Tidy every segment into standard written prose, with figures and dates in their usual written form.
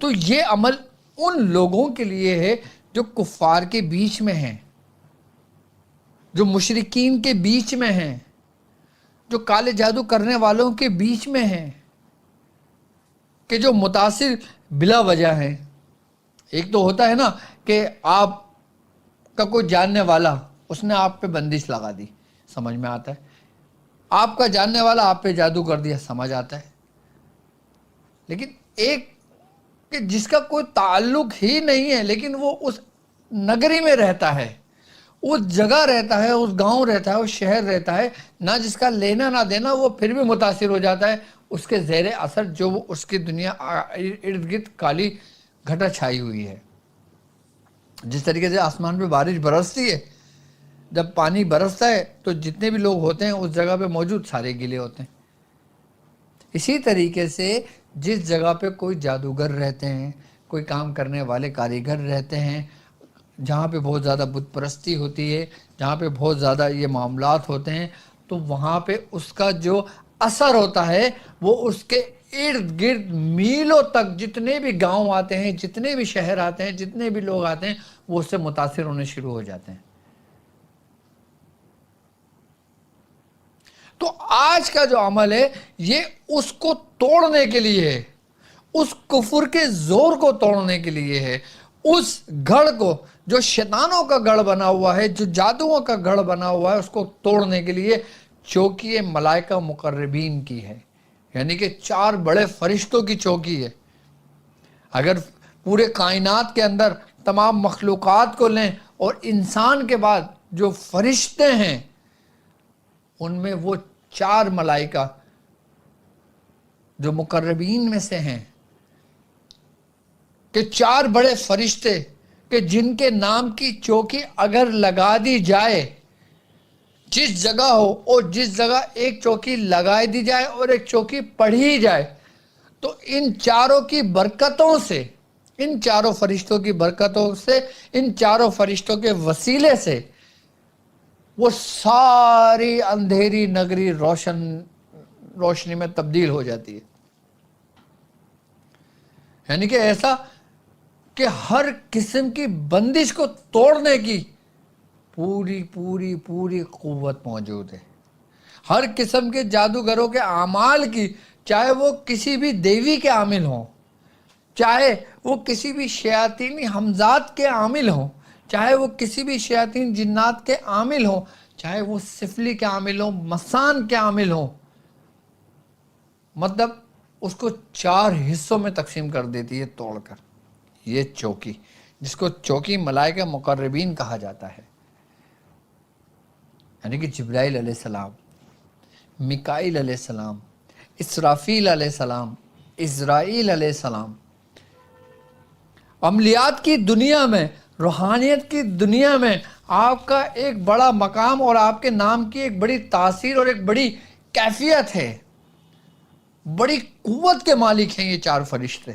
تو یہ عمل ان لوگوں کے لیے ہے جو کفار کے بیچ میں ہیں، جو مشرکین کے بیچ میں ہیں، جو کالے جادو کرنے والوں کے بیچ میں ہیں، کہ جو متاثر بلا وجہ ہیں۔ ایک تو ہوتا ہے نا کہ آپ کا کوئی جاننے والا، اس نے آپ پہ بندش لگا دی، سمجھ میں آتا ہے۔ آپ کا جاننے والا آپ پہ جادو کر دیا، سمجھ آتا ہے۔ لیکن ایک کہ جس کا کوئی تعلق ہی نہیں ہے، لیکن وہ اس نگری میں رہتا ہے، اس جگہ رہتا ہے، اس گاؤں رہتا ہے، اس شہر رہتا ہے، نہ جس کا لینا نہ دینا، وہ پھر بھی متاثر ہو جاتا ہے اس کے زیر اثر، جو وہ اس کی دنیا ارد گرد کالی گھٹا چھائی ہوئی ہے۔ جس طریقے سے آسمان پہ بارش برستی ہے، جب پانی برستا ہے تو جتنے بھی لوگ ہوتے ہیں اس جگہ پہ موجود سارے گیلے ہوتے ہیں۔ اسی طریقے سے جس جگہ پہ کوئی جادوگر رہتے ہیں، کوئی کام کرنے والے کاریگر رہتے ہیں، جہاں پہ بہت زیادہ بت پرستی ہوتی ہے، جہاں پہ بہت زیادہ یہ معاملات ہوتے ہیں، تو وہاں پہ اس کا جو اثر ہوتا ہے وہ اس کے ارد گرد میلوں تک جتنے بھی گاؤں آتے ہیں، جتنے بھی شہر آتے ہیں، جتنے بھی لوگ آتے ہیں، وہ اس سے متاثر ہونے شروع ہو جاتے ہیں۔ تو آج کا جو عمل ہے یہ اس کو توڑنے کے لیے ہے، اس کفر کے زور کو توڑنے کے لیے ہے، اس گڑھ کو جو شیطانوں کا گڑھ بنا ہوا ہے، جو جادوؤں کا گڑھ بنا ہوا ہے، اس کو توڑنے کے لیے چوکی ملائکہ مقربین کی ہے، یعنی کہ 4 بڑے فرشتوں کی چوکی ہے۔ اگر پورے کائنات کے اندر تمام مخلوقات کو لیں اور انسان کے بعد جو فرشتے ہیں ان میں وہ 4 ملائکہ جو مقربین میں سے ہیں، کہ 4 بڑے فرشتے کہ جن کے نام کی چوکی اگر لگا دی جائے، جس جگہ ہو اور جس جگہ ایک چوکی لگائی دی جائے اور ایک چوکی پڑھی جائے، تو ان 4 کی برکتوں سے، ان 4 فرشتوں کی برکتوں سے، ان 4 فرشتوں کے وسیلے سے وہ ساری اندھیری نگری روشنی میں تبدیل ہو جاتی ہے۔ یعنی کہ ایسا کہ ہر قسم کی بندش کو توڑنے کی پوری قوت موجود ہے۔ ہر قسم کے جادوگروں کے اعمال کی، چاہے وہ کسی بھی دیوی کے عامل ہوں، چاہے وہ کسی بھی شیاطینی حمزات کے عامل ہوں، چاہے وہ کسی بھی شیاطین جنات کے عامل ہوں، چاہے وہ سفلی کے عامل ہوں، مسان کے عامل ہوں، مطلب اس کو 4 حصوں میں تقسیم کر دیتی ہے توڑ کر یہ چوکی، جس کو چوکی ملائکہ مقربین کہا جاتا ہے۔ یعنی کہ جبرائیل علیہ السلام، میکائیل علیہ السلام، اسرافیل علیہ السلام، عزرائیل علیہ السلام، عملیات کی دنیا میں، روحانیت کی دنیا میں آپ کا ایک بڑا مقام اور آپ کے نام کی ایک بڑی تاثیر اور ایک بڑی کیفیت ہے، بڑی قوت کے مالک ہیں یہ 4 فرشتے۔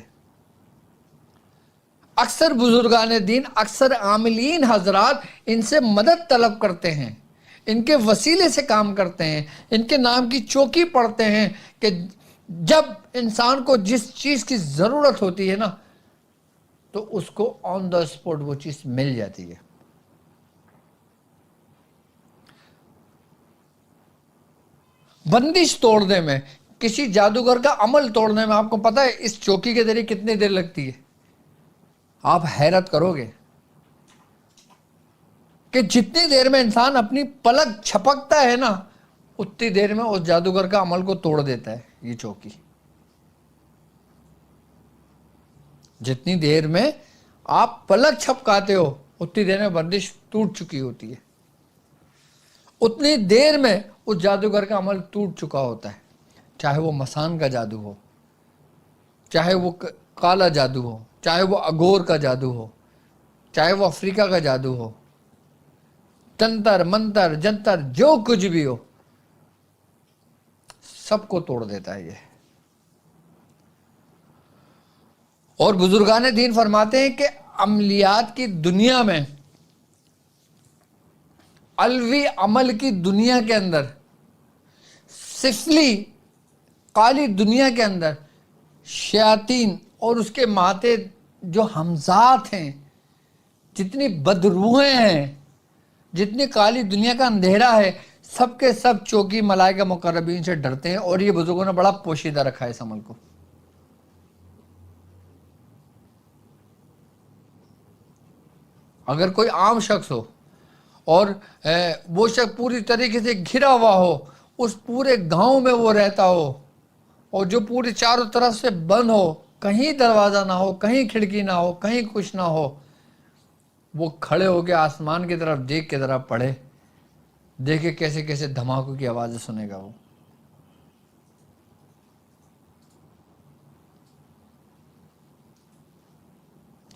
اکثر بزرگان دین، اکثر عاملین حضرات ان سے مدد طلب کرتے ہیں، ان کے وسیلے سے کام کرتے ہیں، ان کے نام کی چوکی پڑھتے ہیں، کہ جب انسان کو جس چیز کی ضرورت ہوتی ہے نا تو اس کو آن دا اسپاٹ وہ چیز مل جاتی ہے۔ بندش توڑنے میں، کسی جادوگر کا عمل توڑنے میں آپ کو پتہ ہے اس چوکی کے ذریعے کتنی دیر لگتی ہے؟ آپ حیرت کرو گے کہ جتنی دیر میں انسان اپنی پلک چھپکتا ہے نا اتنی دیر میں اس جادوگر کا عمل کو توڑ دیتا ہے یہ چوکی۔ جتنی دیر میں آپ پلک چھپکاتے ہو اتنی دیر میں بندش ٹوٹ چکی ہوتی ہے، اتنی دیر میں اس جادوگر کا عمل ٹوٹ چکا ہوتا ہے، چاہے وہ مسان کا جادو ہو، چاہے وہ کالا جادو ہو، چاہے وہ اگور کا جادو ہو، چاہے وہ افریقہ کا جادو ہو، تنتر منتر جنتر جو کچھ بھی ہو، سب کو توڑ دیتا ہے یہ۔ اور بزرگان دین فرماتے ہیں کہ عملیات کی دنیا میں، علوی عمل کی دنیا کے اندر، سفلی کالی دنیا کے اندر شیاطین اور اس کے ماتے جو حمزات ہیں، جتنی بدروہیں ہیں، جتنی کالی دنیا کا اندھیرا ہے، سب کے سب چوکی ملائکہ مقربین سے ڈرتے ہیں، اور یہ بزرگوں نے بڑا پوشیدہ رکھا ہے اس عمل کو۔ اگر کوئی عام شخص ہو اور وہ شخص پوری طریقے سے گھرا ہوا ہو، اس پورے گاؤں میں وہ رہتا ہو، اور جو پوری چاروں طرف سے بند ہو، کہیں دروازہ نہ ہو، کہیں کھڑکی نہ ہو، کہیں کچھ نہ ہو، وہ کھڑے ہو کے آسمان کی طرف دیکھ کے ذرا پڑھے، دیکھے کیسے کیسے دھماکوں کی آوازیں سنے گا وہ۔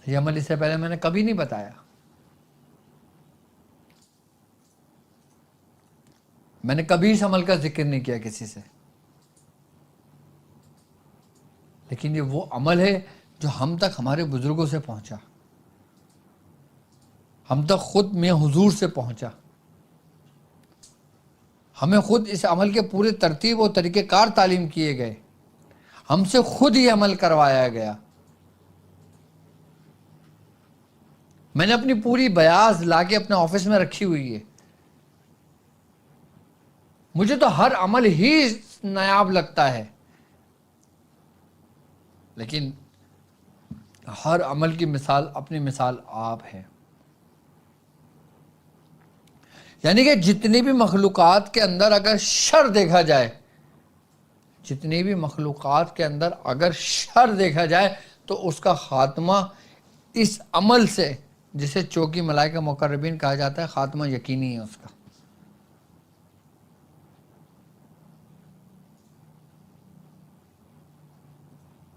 یہ عمل اس سے پہلے میں نے کبھی نہیں بتایا، میں نے کبھی اس عمل کا ذکر نہیں کیا کسی سے، لیکن یہ وہ عمل ہے جو ہم تک ہمارے بزرگوں سے پہنچا، ہم تک خود میں حضور سے پہنچا، ہمیں خود اس عمل کے پورے ترتیب اور طریقہ کار تعلیم کیے گئے، ہم سے خود یہ عمل کروایا گیا۔ میں نے اپنی پوری بیاض لا کے اپنے آفس میں رکھی ہوئی ہے، مجھے تو ہر عمل ہی نایاب لگتا ہے، لیکن ہر عمل کی مثال اپنی مثال آپ ہے۔ یعنی کہ جتنی بھی مخلوقات کے اندر اگر شر دیکھا جائے، جتنی بھی مخلوقات کے اندر اگر شر دیکھا جائے تو اس کا خاتمہ اس عمل سے، جسے چوکی ملائکہ مقربین کہا جاتا ہے، خاتمہ یقینی ہے اس کا۔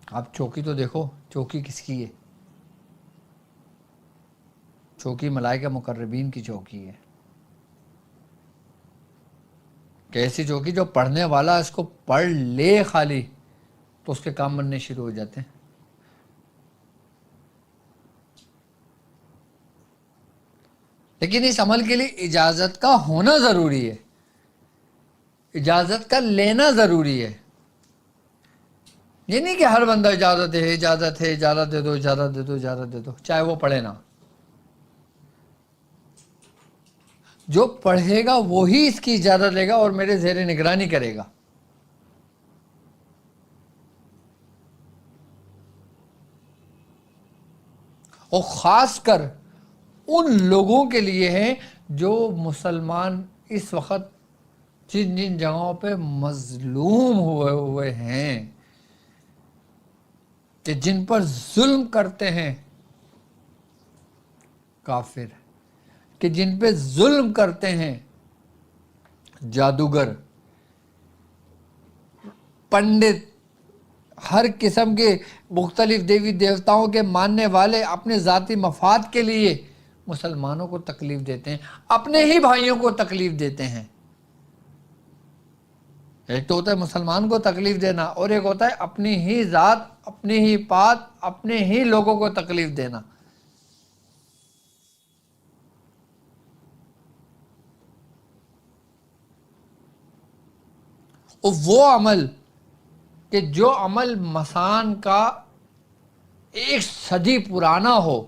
آپ چوکی تو دیکھو، چوکی کس کی ہے؟ چوکی ملائکہ مقربین کی چوکی ہے، کہ ایسی چوکی جو پڑھنے والا اس کو پڑھ لے خالی تو اس کے کام بننے شروع ہو جاتے ہیں۔ لیکن اس عمل کے لیے اجازت کا ہونا ضروری ہے، اجازت کا لینا ضروری ہے۔ یہ نہیں کہ ہر بندہ اجازت ہے، اجازت ہے، اجازت دے دو، اجازت دے دو، اجازت دے دو، چاہے وہ پڑھے نہ۔ جو پڑھے گا وہی اس کی اجازت لے گا اور میرے زیر نگرانی کرے گا۔ اور خاص کر ان لوگوں کے لیے ہے جو مسلمان اس وقت جن جن جگہوں پہ مظلوم ہوئے ہیں، کہ جن پر ظلم کرتے ہیں کافر، کہ جن پہ ظلم کرتے ہیں جادوگر، پنڈت، ہر قسم کے مختلف دیوی دیوتاؤں کے ماننے والے اپنے ذاتی مفاد کے لیے مسلمانوں کو تکلیف دیتے ہیں، اپنے ہی بھائیوں کو تکلیف دیتے ہیں۔ ایک تو ہوتا ہے مسلمان کو تکلیف دینا، اور ایک ہوتا ہے اپنی ہی ذات، اپنی ہی بات، اپنے ہی لوگوں کو تکلیف دینا۔ اور وہ عمل کہ جو عمل مسان کا 1 صدی پرانا ہو،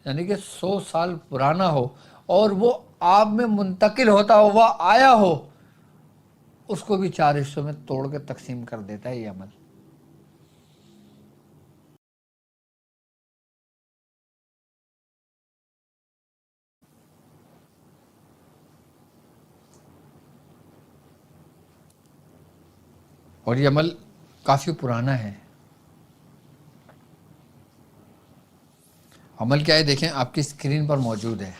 یعنی کہ 100 سال پرانا ہو، اور وہ آپ میں منتقل ہوتا ہوا آیا ہو، اس کو بھی 4 حصوں میں توڑ کے تقسیم کر دیتا ہے یہ عمل۔ اور یہ عمل کافی پرانا ہے۔ عمل کیا ہے دیکھیں، آپ کی اسکرین پر موجود ہے۔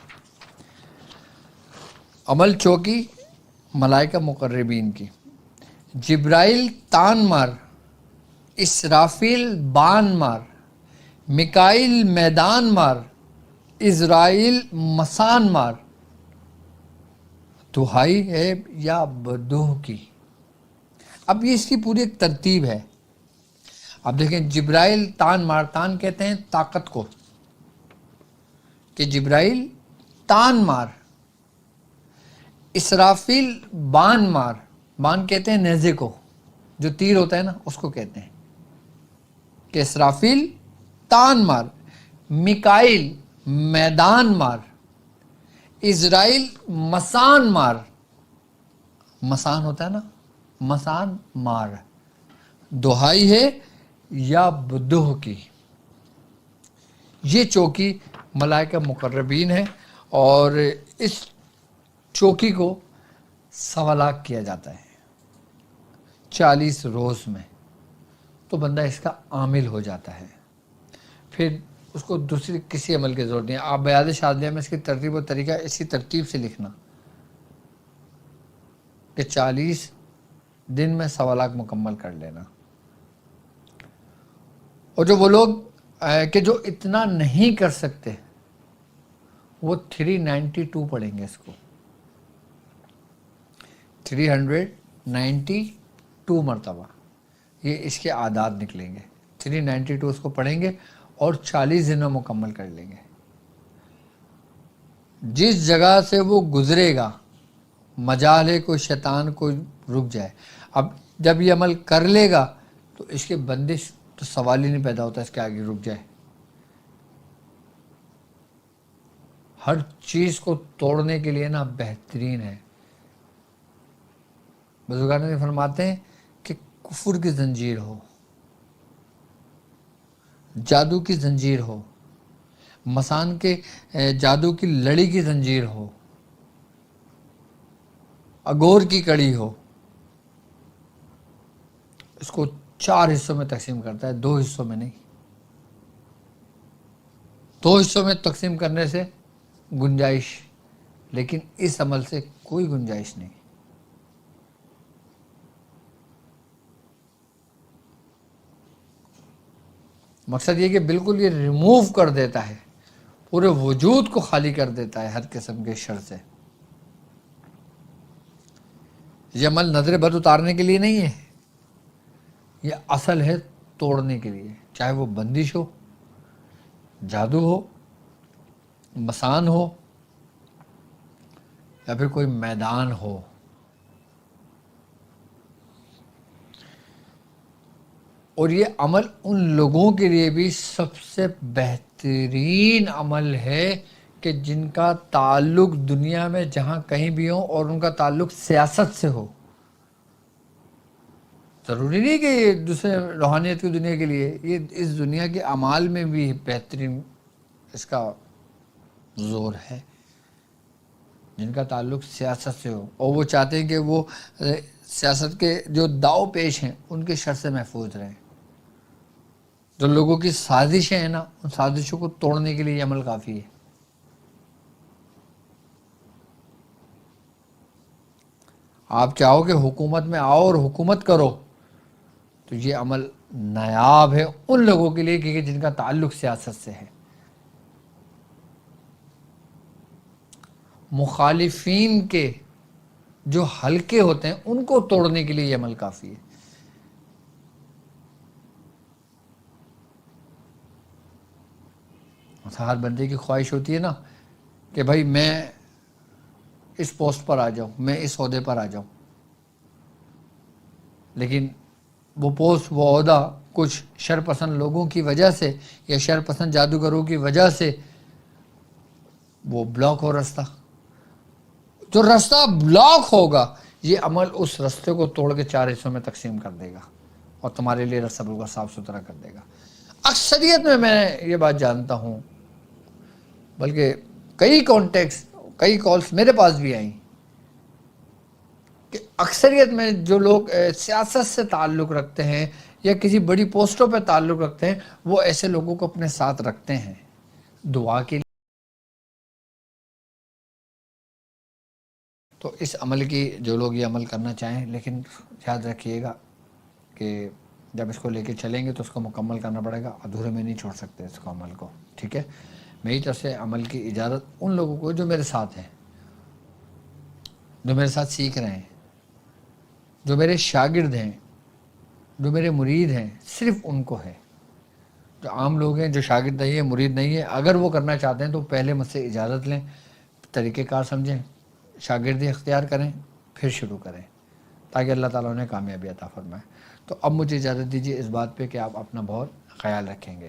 عمل چوکی ملائکہ مقربین کی: جبرائیل تان مار، اسرافیل بان مار، میکائیل میدان مار، اسرائیل مسان مار، دہائی ہے یا بدوح کی۔ اب یہ اس کی پوری ایک ترتیب ہے۔ اب دیکھیں، جبرائیل تان مار، تان کہتے ہیں طاقت کو، کہ جبرائیل تان مار۔ اسرافیل بان مار، بان کہتے ہیں نیزے کو، جو تیر ہوتا ہے نا اس کو کہتے ہیں۔ کہ اسرافیل تان مار، میکائیل میدان مار، اسرائیل مسان مار. مسان ہوتا ہے نا، مسان مار. دہائی ہے یا بدوہ کی. یہ چوکی ملائکہ مقربین ہے، اور اس چوکی کو 1.25 لاکھ کیا جاتا ہے 40 روز میں، تو بندہ اس کا عامل ہو جاتا ہے. پھر اس کو دوسری کسی عمل کی ضرورت نہیں ہے. آپ بیاد شاذلیہ میں اس کی ترتیب و طریقہ اسی ترتیب سے لکھنا کہ 40 دن میں 1.25 لاکھ مکمل کر لینا. اور جو وہ لوگ کہ جو اتنا نہیں کر سکتے، وہ 392 پڑھیں گے. اس کو 392 مرتبہ یہ اس کے اعداد نکلیں گے. 392 اس کو پڑھیں گے اور 40 دن میں مکمل کر لیں گے. جس جگہ سے وہ گزرے گا مجال ہے کوئی شیطان کو رک جائے. اب جب یہ عمل کر لے گا تو اس کے بندش تو سوال ہی نہیں پیدا ہوتا اس کے آگے رک جائے. ہر چیز کو توڑنے کے لیے نا بہترین ہے. بزرگان نے فرماتے ہیں کہ کفر کی زنجیر ہو، جادو کی زنجیر ہو، مسان کے جادو کی لڑی کی زنجیر ہو، اگور کی کڑی ہو، اس کو 4 حصوں میں تقسیم کرتا ہے، 2 حصوں میں نہیں. 2 حصوں میں تقسیم کرنے سے گنجائش، لیکن اس عمل سے کوئی گنجائش نہیں. مقصد یہ کہ بالکل یہ ریموو کر دیتا ہے، پورے وجود کو خالی کر دیتا ہے ہر قسم کے شر سے. یہ عمل نظر بد اتارنے کے لیے نہیں ہے، یہ اصل ہے توڑنے کے لیے. چاہے وہ بندش ہو، جادو ہو، مسان ہو، یا پھر کوئی میدان ہو. اور یہ عمل ان لوگوں کے لیے بھی سب سے بہترین عمل ہے کہ جن کا تعلق دنیا میں جہاں کہیں بھی ہو اور ان کا تعلق سیاست سے ہو. ضروری نہیں کہ یہ دوسرے روحانیت کی دنیا کے لیے، یہ اس دنیا کے اعمال میں بھی بہترین اس کا زور ہے. جن کا تعلق سیاست سے ہو اور وہ چاہتے ہیں کہ وہ سیاست کے جو داؤ پیش ہیں ان کے شر سے محفوظ رہیں. جو لوگوں کی سازشیں ہیں نا، ان سازشوں کو توڑنے کے لیے یہ عمل کافی ہے. آپ چاہو کہ حکومت میں آؤ اور حکومت کرو تو یہ عمل نایاب ہے ان لوگوں کے لیے کہ جن کا تعلق سیاست سے ہے. مخالفین کے جو حلقے ہوتے ہیں ان کو توڑنے کے لیے یہ عمل کافی ہے. ہر بندے کی خواہش ہوتی ہے نا کہ بھائی میں اس پوسٹ پر آ جاؤں، میں اس عہدے پر آ جاؤں، لیکن وہ پوسٹ، وہ عہدہ کچھ شرپسند لوگوں کی وجہ سے یا شرپسند جادوگروں کی وجہ سے وہ بلاک ہو رستہ. جو رستہ بلاک ہوگا یہ عمل اس رستے کو توڑ کے 4 حصوں میں تقسیم کر دے گا اور تمہارے لیے رستہ بالکل صاف ستھرا کر دے گا. اکثریت میں یہ بات جانتا ہوں، بلکہ کئی کانٹیکٹس، کئی کالز میرے پاس بھی آئیں کہ اکثریت میں جو لوگ سیاست سے تعلق رکھتے ہیں یا کسی بڑی پوسٹوں پہ تعلق رکھتے ہیں وہ ایسے لوگوں کو اپنے ساتھ رکھتے ہیں دعا کے لیے. تو اس عمل کی جو لوگ یہ عمل کرنا چاہیں، لیکن یاد رکھیے گا کہ جب اس کو لے کے چلیں گے تو اس کو مکمل کرنا پڑے گا، ادھورے میں نہیں چھوڑ سکتے اس کو عمل کو. ٹھیک ہے، میری طرف سے عمل کی اجازت ان لوگوں کو جو میرے ساتھ ہیں، جو میرے ساتھ سیکھ رہے ہیں، جو میرے شاگرد ہیں، جو میرے مرید ہیں، صرف ان کو ہے. جو عام لوگ ہیں، جو شاگرد نہیں ہے، مرید نہیں ہے، اگر وہ کرنا چاہتے ہیں تو پہلے مجھ سے اجازت لیں، طریقہ کار سمجھیں، شاگردی اختیار کریں، پھر شروع کریں تاکہ اللہ تعالیٰ انہیں کامیابی عطا فرمائے. تو اب مجھے اجازت دیجیے اس بات پہ کہ آپ اپنا بہت خیال رکھیں گے.